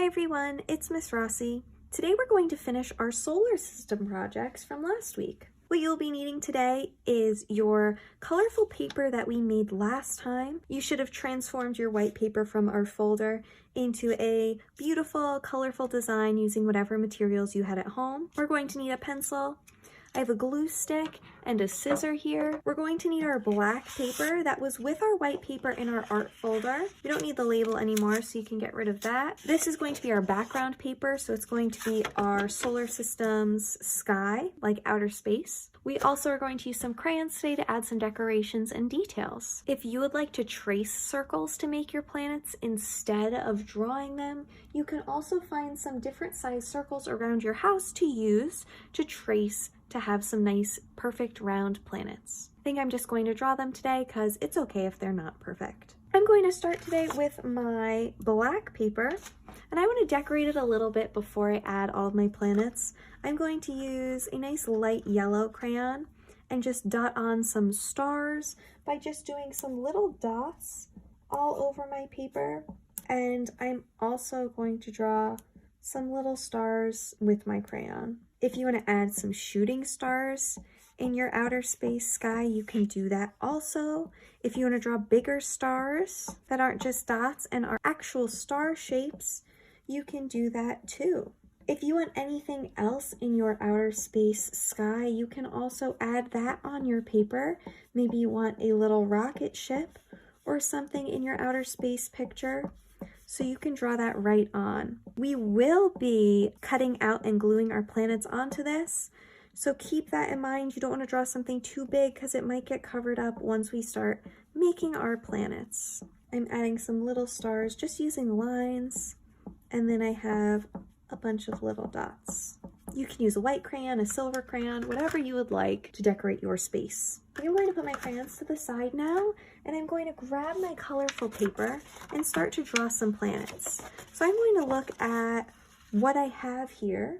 everyone, it's Miss Rossi. Today we're going to finish our solar system projects from last week. What you'll be needing today is your colorful paper that we made last time. You should have transformed your white paper from our folder into a beautiful, colorful design using whatever materials you had at home. We're going to need a pencil. I have a glue stick and a scissor here. We're going to need our black paper that was with our white paper in our art folder. We don't need the label anymore, so you can get rid of that. This is going to be our background paper, so it's going to be our solar system's sky, like outer space. We also are going to use some crayons today to add some decorations and details. If you would like to trace circles to make your planets instead of drawing them, you can also find some different size circles around your house to use to trace to have some nice, perfect round planets. I think I'm just going to draw them today because it's okay if they're not perfect. I'm going to start today with my black paper, and I want to decorate it a little bit before I add all of my planets. I'm going to use a nice light yellow crayon and just dot on some stars by just doing some little dots all over my paper. And I'm also going to draw some little stars with my crayon. If you want to add some shooting stars in your outer space sky, you can do that also. If you want to draw bigger stars that aren't just dots and are actual star shapes, you can do that too. If you want anything else in your outer space sky, you can also add that on your paper. Maybe you want a little rocket ship or something in your outer space picture. So you can draw that right on. We will be cutting out and gluing our planets onto this, so keep that in mind. You don't want to draw something too big because it might get covered up once we start making our planets. I'm adding some little stars just using lines, and then I have a bunch of little dots. You can use a white crayon, a silver crayon, whatever you would like to decorate your space. I'm going to put my crayons to the side now, and I'm going to grab my colorful paper and start to draw some planets. So I'm going to look at what I have here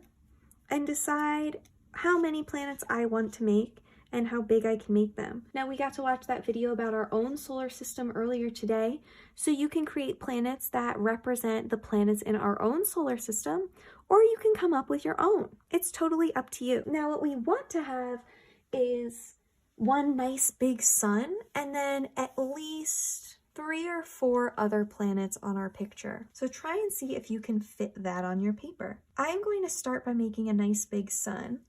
and decide how many planets I want to make and how big I can make them. Now, we got to watch that video about our own solar system earlier today, so you can create planets that represent the planets in our own solar system, or you can come up with your own. It's totally up to you. Now, what we want to have is one nice big sun, and then at least 3 or 4 other planets on our picture. So try and see if you can fit that on your paper. I'm going to start by making a nice big sun.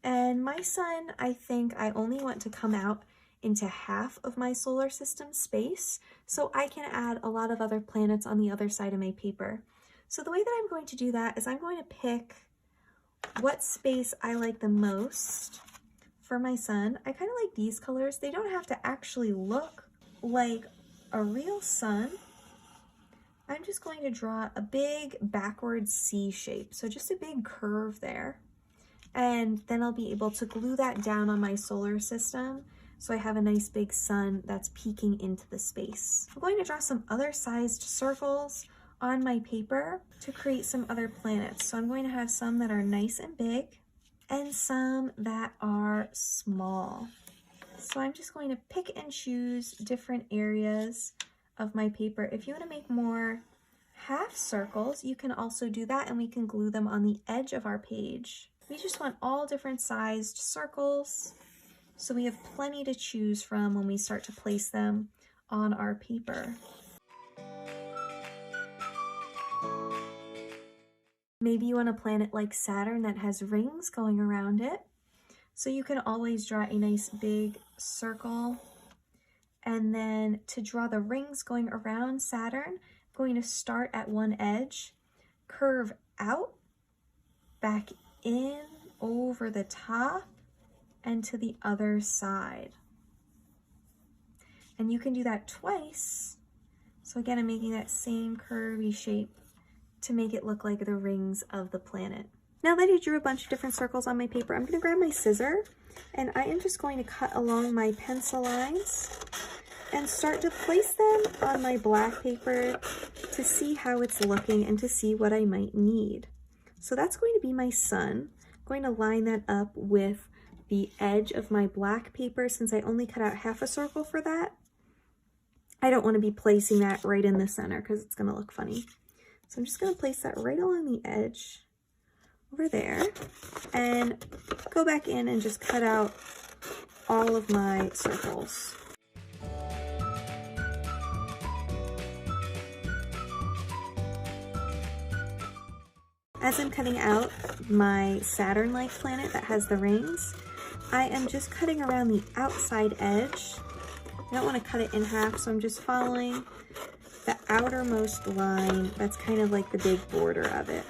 And my sun, I think I only want to come out into half of my solar system space, so I can add a lot of other planets on the other side of my paper. So the way that I'm going to do that is I'm going to pick what space I like the most for my sun. I kind of like these colors. They don't have to actually look like a real sun. I'm just going to draw a big backward C shape, so just a big curve there. And then I'll be able to glue that down on my solar system so I have a nice big sun that's peeking into the space. I'm going to draw some other sized circles on my paper to create some other planets. So I'm going to have some that are nice and big and some that are small. So I'm just going to pick and choose different areas of my paper. If you want to make more half circles, you can also do that, and we can glue them on the edge of our page. We just want all different sized circles, so we have plenty to choose from when we start to place them on our paper. Maybe you want a planet like Saturn that has rings going around it. So you can always draw a nice big circle. And then to draw the rings going around Saturn, I'm going to start at one edge, curve out, back in over the top, and to the other side. And you can do that twice. So again, I'm making that same curvy shape to make it look like the rings of the planet. Now that I drew a bunch of different circles on my paper, I'm going to grab my scissor, and I am just going to cut along my pencil lines and start to place them on my black paper to see how it's looking and to see what I might need. So that's going to be my sun. I'm going to line that up with the edge of my black paper since I only cut out half a circle for that. I don't want to be placing that right in the center because it's going to look funny. So I'm just going to place that right along the edge over there and go back in and just cut out all of my circles. As I'm cutting out my Saturn-like planet that has the rings, I am just cutting around the outside edge. I don't want to cut it in half, so I'm just following the outermost line. That's kind of like the big border of it.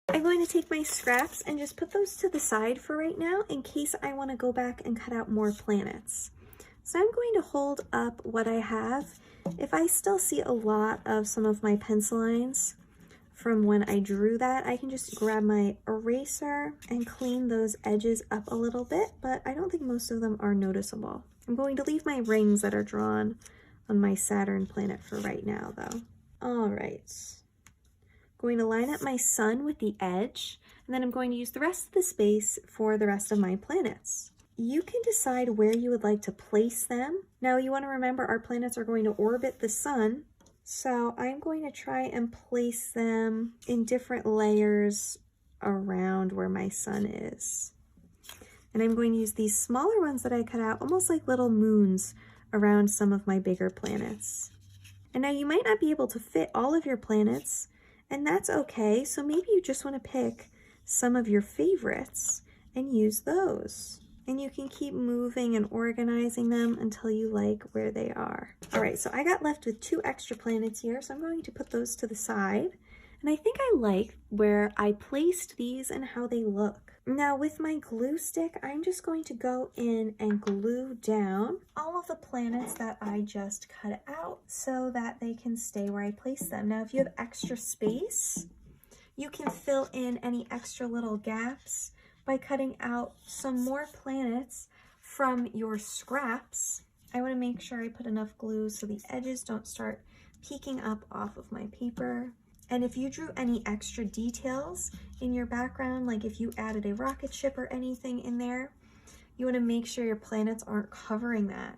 I'm going to take my scraps and just put those to the side for right now in case I want to go back and cut out more planets. So I'm going to hold up what I have. If I still see a lot of some of my pencil lines from when I drew that, I can just grab my eraser and clean those edges up a little bit, but I don't think most of them are noticeable. I'm going to leave my rings that are drawn on my Saturn planet for right now though. All right. Going to line up my sun with the edge, and then I'm going to use the rest of the space for the rest of my planets. You can decide where you would like to place them. Now you want to remember our planets are going to orbit the sun, so I'm going to try and place them in different layers around where my sun is. And I'm going to use these smaller ones that I cut out, almost like little moons, around some of my bigger planets. And now you might not be able to fit all of your planets, and that's okay. So maybe you just want to pick some of your favorites and use those. And you can keep moving and organizing them until you like where they are. All right, so I got left with 2 extra planets here, so I'm going to put those to the side. And I think I like where I placed these and how they look. Now with my glue stick, I'm just going to go in and glue down all of the planets that I just cut out so that they can stay where I placed them. Now if you have extra space, you can fill in any extra little gaps by cutting out some more planets from your scraps. I want to make sure I put enough glue so the edges don't start peeking up off of my paper. And if you drew any extra details in your background, like if you added a rocket ship or anything in there, you want to make sure your planets aren't covering that.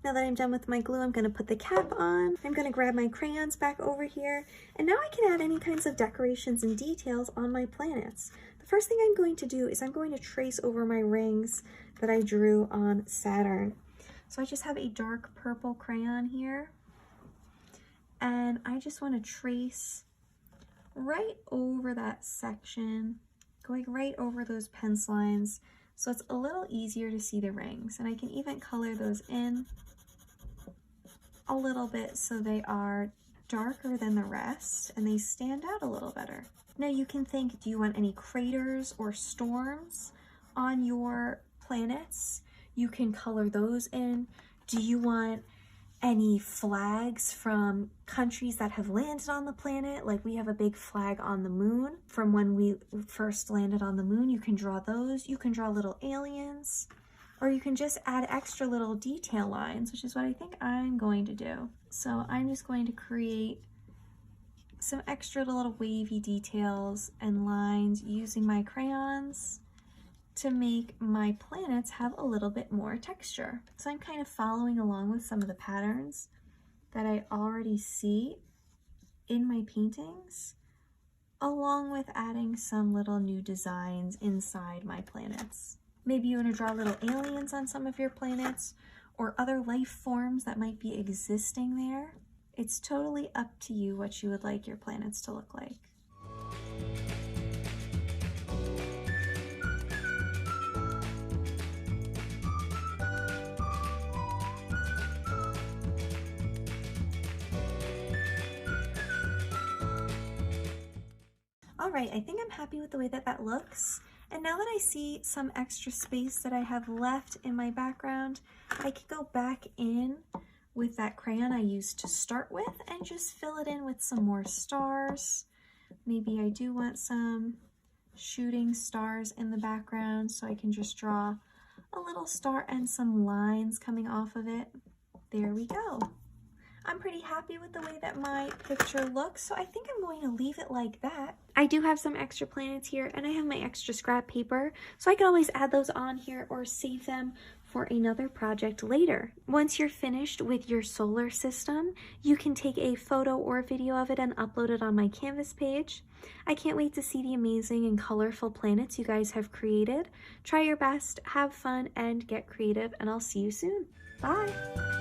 Now that I'm done with my glue, I'm going to put the cap on. I'm going to grab my crayons back over here, and now I can add any kinds of decorations and details on my planets. The first thing I'm going to do is I'm going to trace over my rings that I drew on Saturn. So I just have a dark purple crayon here, and I just want to trace right over that section, going right over those pencil lines, so it's a little easier to see the rings. And I can even color those in a little bit so they are darker than the rest and they stand out a little better. Now you can think, do you want any craters or storms on your planets? You can color those in. Do you want any flags from countries that have landed on the planet? Like we have a big flag on the moon from when we first landed on the moon. You can draw those. You can draw little aliens, or you can just add extra little detail lines, which is what I think I'm going to do. So I'm just going to create some extra little wavy details and lines using my crayons to make my planets have a little bit more texture. So I'm kind of following along with some of the patterns that I already see in my paintings, along with adding some little new designs inside my planets. Maybe you want to draw little aliens on some of your planets or other life forms that might be existing there. It's totally up to you what you would like your planets to look like. All right, I think I'm happy with the way that that looks. And now that I see some extra space that I have left in my background, I can go back in with that crayon I used to start with and just fill it in with some more stars. Maybe I do want some shooting stars in the background, so I can just draw a little star and some lines coming off of it. There we go. I'm pretty happy with the way that my picture looks, so I think I'm going to leave it like that. I do have some extra planets here, and I have my extra scrap paper, so I can always add those on here or save them for another project later. Once you're finished with your solar system, you can take a photo or video of it and upload it on my Canvas page. I can't wait to see the amazing and colorful planets you guys have created. Try your best, have fun, and get creative, and I'll see you soon. Bye!